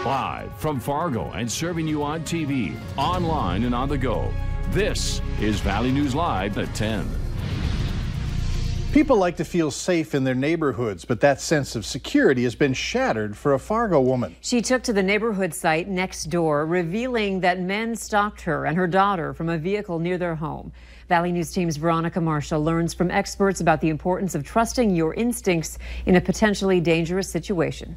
Live from Fargo and serving you on TV, online, and on the go. This is Valley News Live at 10. People like to feel safe in their neighborhoods, but that sense of security has been shattered for a Fargo woman. She took to the neighborhood site next door, revealing that men stalked her and her daughter from a vehicle near their home. Valley News Team's Veronica Marshall learns from experts about the importance of trusting your instincts in a potentially dangerous situation.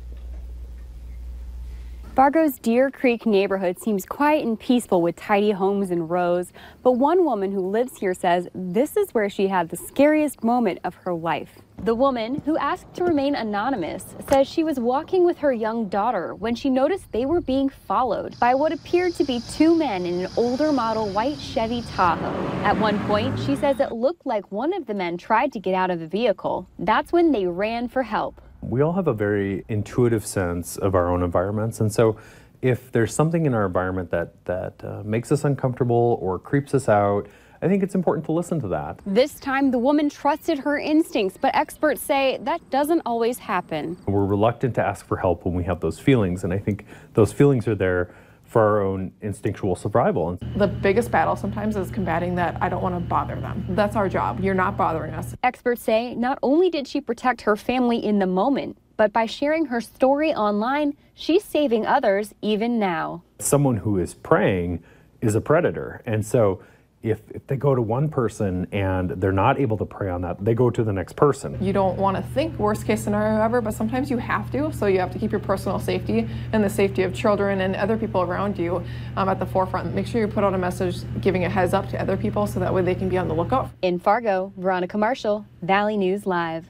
Fargo's Deer Creek neighborhood seems quiet and peaceful with tidy homes in rows, but one woman who lives here says this is where she had the scariest moment of her life. The woman, who asked to remain anonymous, says she was walking with her young daughter when she noticed they were being followed by what appeared to be two men in an older model white Chevy Tahoe. At one point, she says it looked like one of the men tried to get out of the vehicle. That's when they ran for help. We all have a very intuitive sense of our own environments, and so if there's something in our environment that makes us uncomfortable or creeps us out, I think it's important to listen to that. This time, the woman trusted her instincts, but experts say that doesn't always happen. We're reluctant to ask for help when we have those feelings, and I think those feelings are there for our own instinctual survival. The biggest battle sometimes is combating that I don't want to bother them. That's our job. You're not bothering us. Experts say not only did she protect her family in the moment, but by sharing her story online, she's saving others even now. Someone who is preying is a predator, and so if they go to one person and they're not able to prey on that, they go to the next person. You don't want to think worst case scenario ever, but sometimes you have to. So you have to keep your personal safety and the safety of children and other people around you at the forefront. Make sure you put out a message giving a heads up to other people so that way they can be on the lookout. In Fargo, Veronica Marshall, Valley News Live.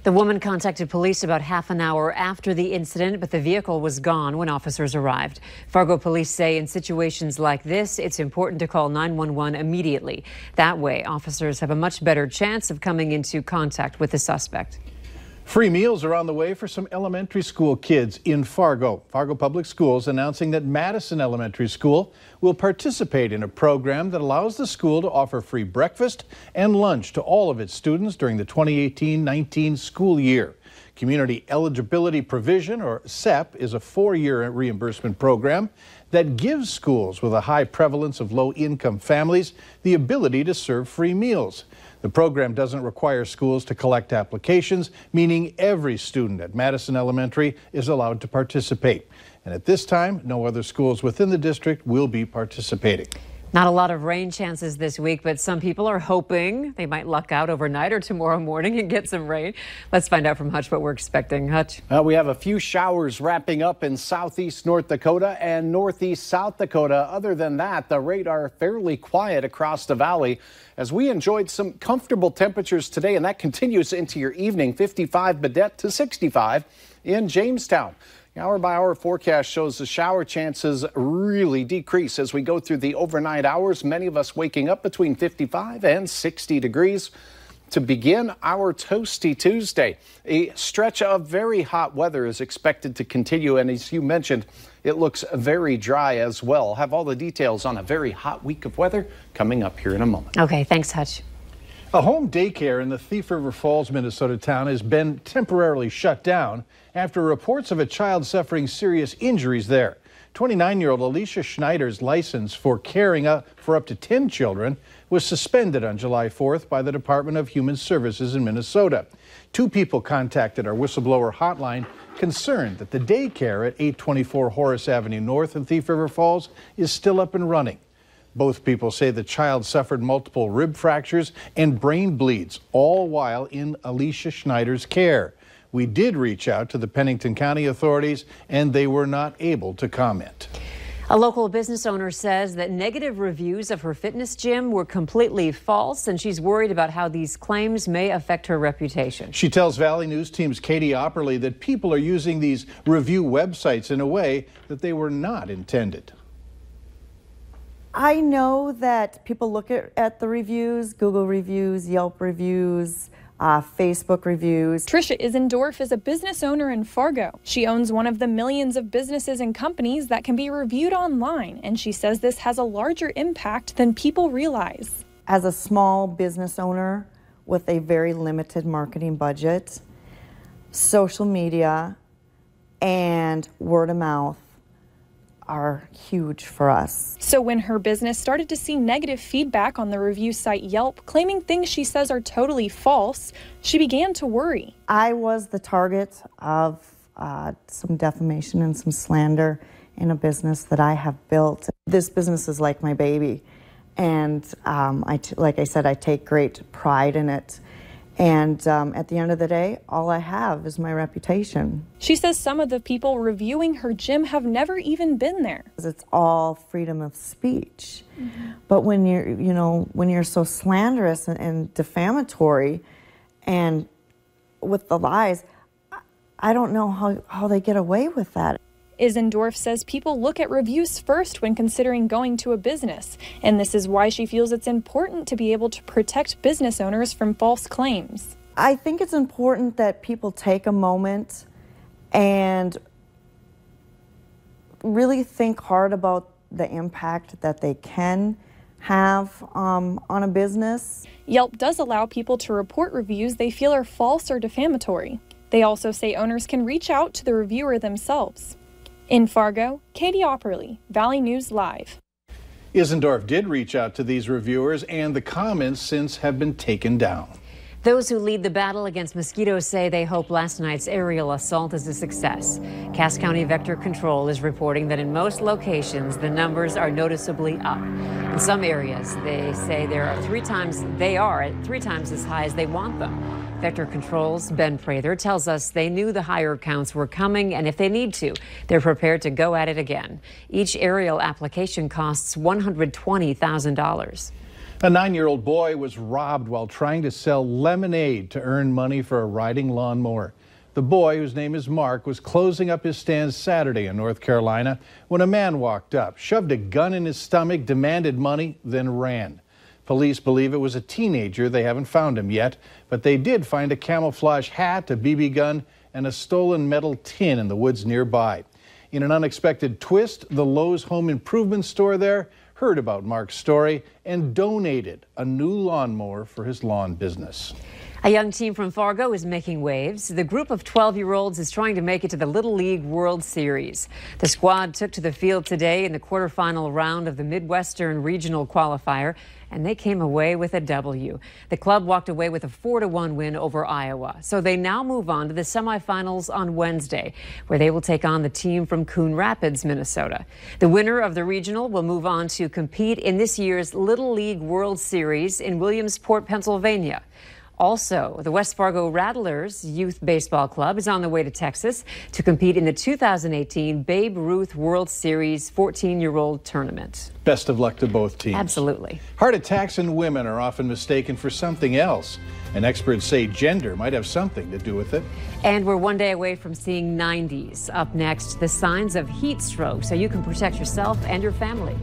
The woman contacted police about half an hour after the incident, but the vehicle was gone when officers arrived. Fargo police say in situations like this, it's important to call 911 immediately. That way, officers have a much better chance of coming into contact with the suspect. Free meals are on the way for some elementary school kids in Fargo. Fargo Public Schools announcing that Madison Elementary School will participate in a program that allows the school to offer free breakfast and lunch to all of its students during the 2018-19 school year. Community Eligibility Provision, or CEP, is a 4-year reimbursement program that gives schools with a high prevalence of low-income families the ability to serve free meals. The program doesn't require schools to collect applications, meaning every student at Madison Elementary is allowed to participate. And at this time, no other schools within the district will be participating. Not a lot of rain chances this week, but some people are hoping they might luck out overnight or tomorrow morning and get some rain. Let's find out from Hutch what we're expecting. Hutch. We have a few showers wrapping up in southeast North Dakota and northeast South Dakota. Other than that, the radar fairly quiet across the valley as we enjoyed some comfortable temperatures today, and that continues into your evening. 55 Baudette to 65 in Jamestown. Hour-by-hour forecast shows the shower chances really decrease as we go through the overnight hours. Many of us waking up between 55 and 60 degrees to begin our Toasty Tuesday. A stretch of very hot weather is expected to continue, and as you mentioned, it looks very dry as well. Have all the details on a very hot week of weather coming up here in a moment. Okay, thanks, Hutch. A home daycare in the Thief River Falls, Minnesota town has been temporarily shut down after reports of a child suffering serious injuries there. 29-year-old Alicia Schneider's license for caring for up to 10 children was suspended on July 4th by the Department of Human Services in Minnesota. 2 people contacted our whistleblower hotline concerned that the daycare at 824 Horace Avenue North in Thief River Falls is still up and running. Both people say the child suffered multiple rib fractures and brain bleeds, all while in Alicia Schneider's care. We did reach out to the Pennington County authorities, and they were not able to comment. A local business owner says that negative reviews of her fitness gym were completely false, and she's worried about how these claims may affect her reputation. She tells Valley News Team's Katie Opperly that people are using these review websites in a way that they were not intended. I know that people look at the reviews, Google reviews, Yelp reviews, Facebook reviews. Tricia Isendorf is a business owner in Fargo. She owns one of the millions of businesses and companies that can be reviewed online, and she says this has a larger impact than people realize. As a small business owner with a very limited marketing budget, social media and word of mouth are huge for us. So when her business started to see negative feedback on the review site Yelp, claiming things she says are totally false, she began to worry. I was the target of some defamation and some slander in a business that I have built. This business is like my baby, and like I said, I take great pride in it. And at the end of the day, all I have is my reputation. She says some of the people reviewing her gym have never even been there. It's all freedom of speech. But when you're so slanderous and defamatory and with the lies, I don't know how they get away with that. Isendorf says people look at reviews first when considering going to a business, and this is why she feels it's important to be able to protect business owners from false claims. I think it's important that people take a moment and really think hard about the impact that they can have on a business. Yelp does allow people to report reviews they feel are false or defamatory. They also say owners can reach out to the reviewer themselves. In Fargo, Katie Opperly, Valley News Live. Isendorf did reach out to these reviewers, and the comments since have been taken down. Those who lead the battle against mosquitoes say they hope last night's aerial assault is a success. Cass County Vector Control is reporting that in most locations, the numbers are noticeably up. In some areas, they say they are at 3 times as high as they want them. Vector Control's Ben Prather tells us they knew the higher counts were coming, and if they need to, they're prepared to go at it again. Each aerial application costs $120,000. A 9-year-old boy was robbed while trying to sell lemonade to earn money for a riding lawnmower. The boy, whose name is Mark, was closing up his stand Saturday in North Carolina when a man walked up, shoved a gun in his stomach, demanded money, then ran. Police believe it was a teenager. They haven't found him yet, but they did find a camouflage hat, a BB gun, and a stolen metal tin in the woods nearby. In an unexpected twist, the Lowe's home improvement store there heard about Mark's story and donated a new lawnmower for his lawn business. A young team from Fargo is making waves. The group of 12-year-olds is trying to make it to the Little League World Series. The squad took to the field today in the quarterfinal round of the Midwestern Regional Qualifier, and they came away with a W. The club walked away with a 4-1 win over Iowa. So they now move on to the semifinals on Wednesday, where they will take on the team from Coon Rapids, Minnesota. The winner of the regional will move on to compete in this year's Little League World Series in Williamsport, Pennsylvania. Also, the West Fargo Rattlers Youth Baseball Club is on the way to Texas to compete in the 2018 Babe Ruth World Series 14-year-old tournament. Best of luck to both teams. Absolutely. Heart attacks in women are often mistaken for something else, and experts say gender might have something to do with it. And we're one day away from seeing 90s. Up next, the signs of heat stroke so you can protect yourself and your family.